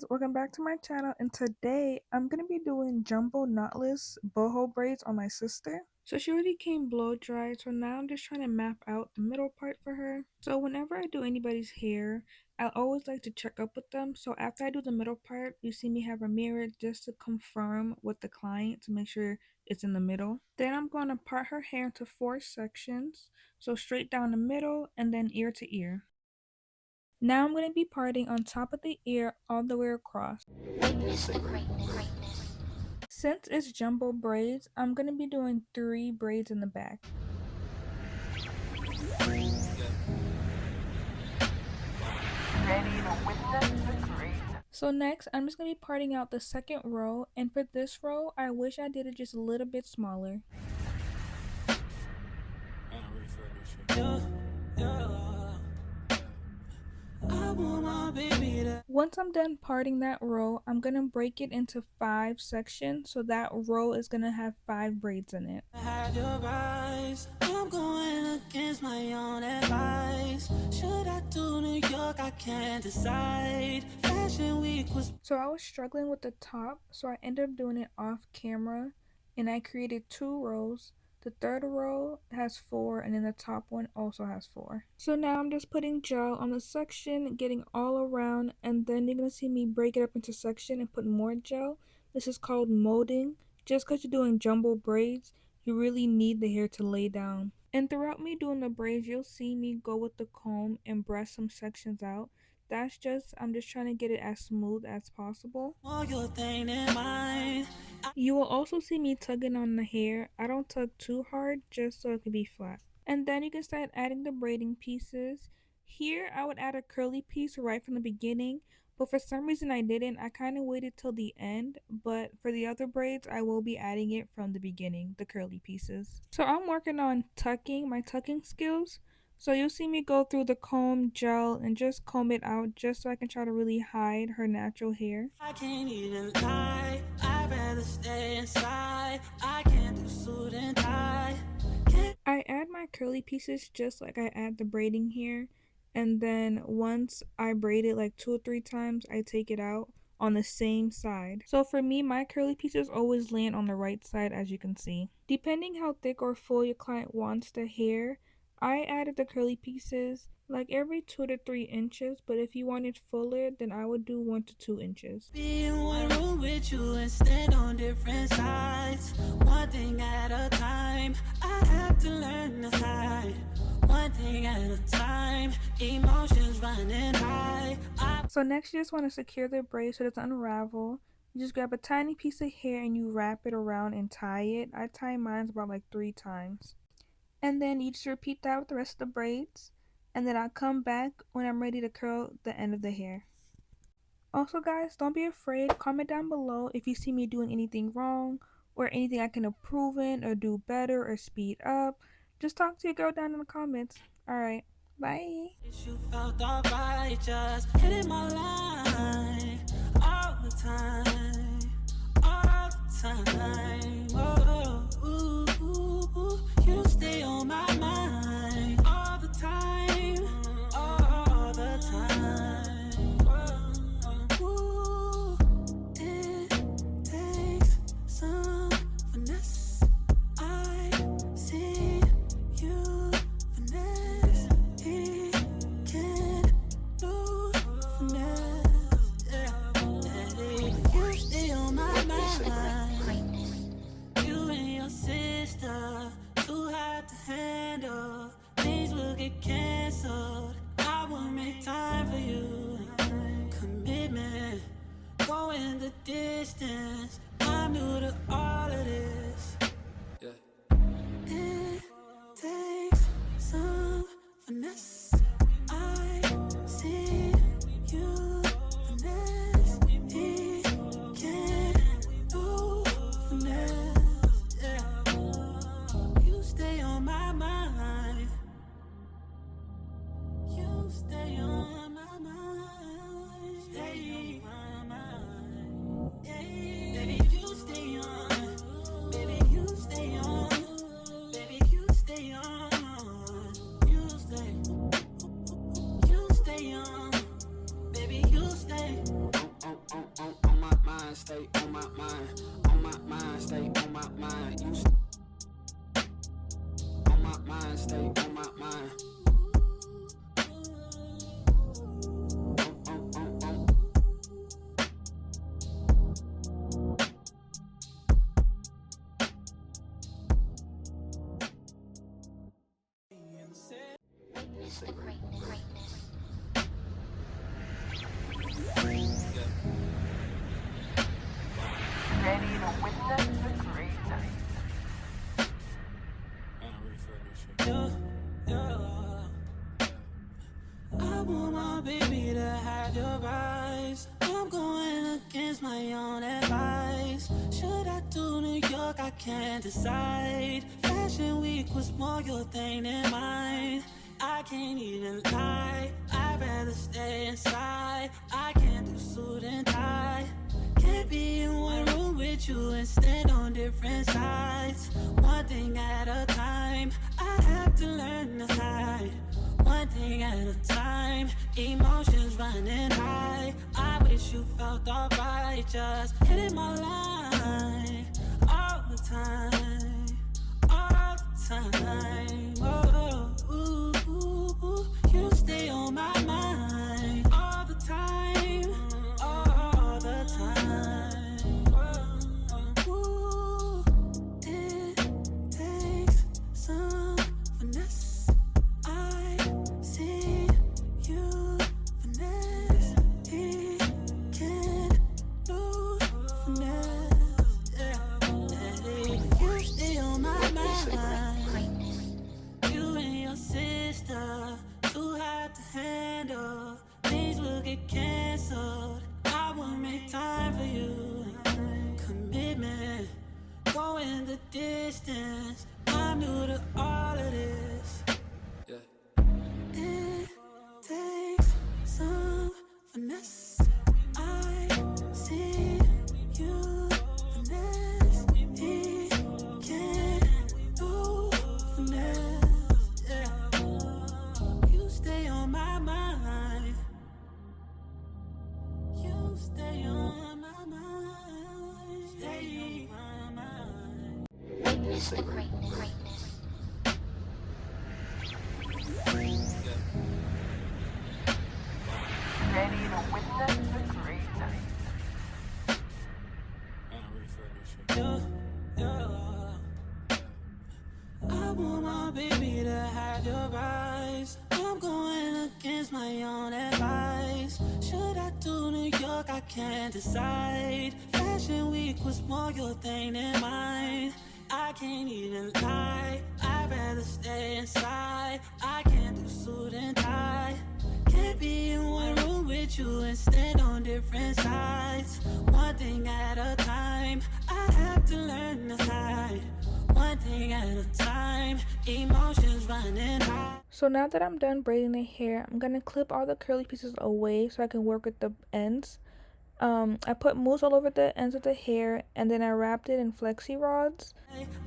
welcome back to my channel, and today I'm going to be doing jumbo knotless boho braids on my sister. So she already came blow dried, so now I'm just trying to map out the middle part for her. So whenever I do anybody's hair, I always like to check up with them. So after I do the middle part, you see me have a mirror just to confirm with the client to make sure it's in the middle. Then I'm going to part her hair into 4 sections, so straight down the middle and then ear to ear. Now I'm going to be parting on top of the ear all the way across. Since it's jumbo braids, I'm going to be doing 3 braids in the back. So next, I'm just going to be parting out the second row, and for this row, I wish I did it just a little bit smaller. Once I'm done parting that row, I'm going to break it into 5 sections, so that row is going to have 5 braids in it. I'm going against my own advice. Should I do New York? I can't decide. Fashion week was... So I was struggling with the top, so I ended up doing it off camera, and I created 2 rows. The third row has 4, and then the top one also has 4. So now I'm just putting gel on the section, getting all around, and then you're going to see me break it up into section and put more gel. This is called molding. Just because you're doing jumbo braids, you really need the hair to lay down. And throughout me doing the braids, you'll see me go with the comb and brush some sections out. I'm just trying to get it as smooth as possible. You will also see me tugging on the hair. I don't tug too hard, just so it can be flat. And then you can start adding the braiding pieces. Here I would add a curly piece right from the beginning, but for some reason I didn't. I kind of waited till the end, but for the other braids I will be adding it from the beginning, the curly pieces. So I'm working on my tucking skills. So you'll see me go through the comb, gel, and just comb it out just so I can try to really hide her natural hair. I can't even lie, I'd rather stay inside. I can't do suit and tie. I add my curly pieces just like I add the braiding here, and then once I braid it like 2 or 3 times, I take it out on the same side. So for me, my curly pieces always land on the right side, as you can see. Depending how thick or full your client wants the hair, I added the curly pieces like every 2 to 3 inches, but if you want it fuller, then I would do 1 to 2 inches. Be in one room with you and stand on different sides, one thing at a time. I have to learn to hide, one thing at a time, emotions running high. So next, you just want to secure the braid so it doesn't unravel. You just grab a tiny piece of hair and you wrap it around and tie it. I tie mine about like 3 times. And then you just repeat that with the rest of the braids, and then I'll come back when I'm ready to curl the end of the hair. Also guys, don't be afraid. Comment down below if you see me doing anything wrong or anything I can improve in or do better or speed up. Just talk to your girl down in the comments. Alright, bye. You felt alright, just hitting my line all the time, all the time. Oh, ooh, ooh, ooh. You stay on my mind all the time, all the time. Ooh, it takes some finesse. I see you finesse. He can't lose finesse. Yeah. You stay on my mind. You and your sister, too hard to handle. Things will get canceled. I will make time for you. Commitment, going the distance. I'm new to all of this. Yeah. It takes some finesse. I see you finesse. He can't do finesse. Yeah. You stay on my mind. You stay on my mind. Stay on my mind. Yeah. Baby, you stay on. Baby, you stay on. Baby, you stay on. You stay. You stay on. Baby, you stay. stay on my mind. You stay on my mind, stay on my mind. Ready to witness the greatness. I want my baby to have your eyes. I'm going against my own advice. Should I do New York? I can't decide. Fashion week was more your thing than mine. I can't even lie. I'd rather stay inside. I can't do suit and tie. Can't be in one room with you and stand on different sides. One thing at a time. I have to learn to hide. One thing at a time. Emotions running high. I wish you felt alright. Just hitting my line all the time. All the time. Oh, ooh, ooh, ooh. You stay on my mind all the time. All the time. Ooh, it takes some finesse. I see you finesse. He can't lose finesse. Yeah. You stay on my mind. You and your sister, too hard to handle. Things will get canceled. I will make time for you. Commitment, going the distance. I'm new to all of this. Yeah. It takes some finesse. I see you finesse. He can't do finesse. Yeah. You stay on my mind. You stay on my mind. Stay on my mind. Witness the greatness. Ready to witness the greatness. I want my baby to have your eyes. I'm going against my own advice. Should I do New York? I can't decide. Fashion week was more your thing than mine. I can't even lie. I'd rather stay inside. I can't do suit and tie. Can't be in one room with you and stand on different sides. One thing at a time. I have to learn to hide. One thing at a time. Emotions running high. So now that I'm done braiding the hair, I'm gonna clip all the curly pieces away so I can work with the ends. I put mousse all over the ends of the hair, and then I wrapped it in flexi rods.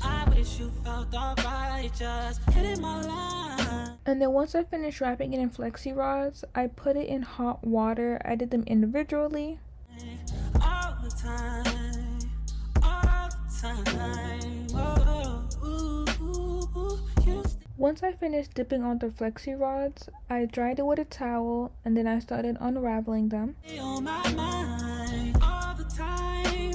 I wish you felt alright, just hitting my line. And then once I finished wrapping it in flexi rods, I put it in hot water. I did them individually. All the time, all the time. Oh, ooh, ooh, ooh. You Once I finished dipping on the flexi rods, I dried it with a towel, and then I started unraveling them. stay on my mind all the time.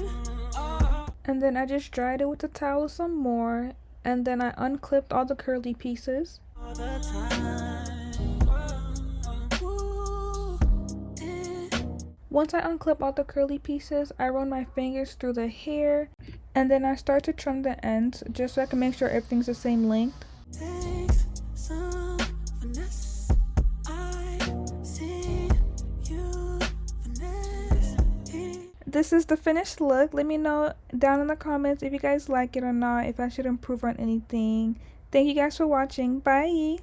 Oh, And then I just dried it with the towel some more, and then I unclipped all the curly pieces. all the time. Ooh, Once I unclip all the curly pieces, I run my fingers through the hair, and then I start to trim the ends just so I can make sure everything's the same length. takes some finesse. I see you finesse. This is the finished look. Let me know down in the comments if you guys like it or not, if I should improve on anything. Thank you guys for watching. Bye.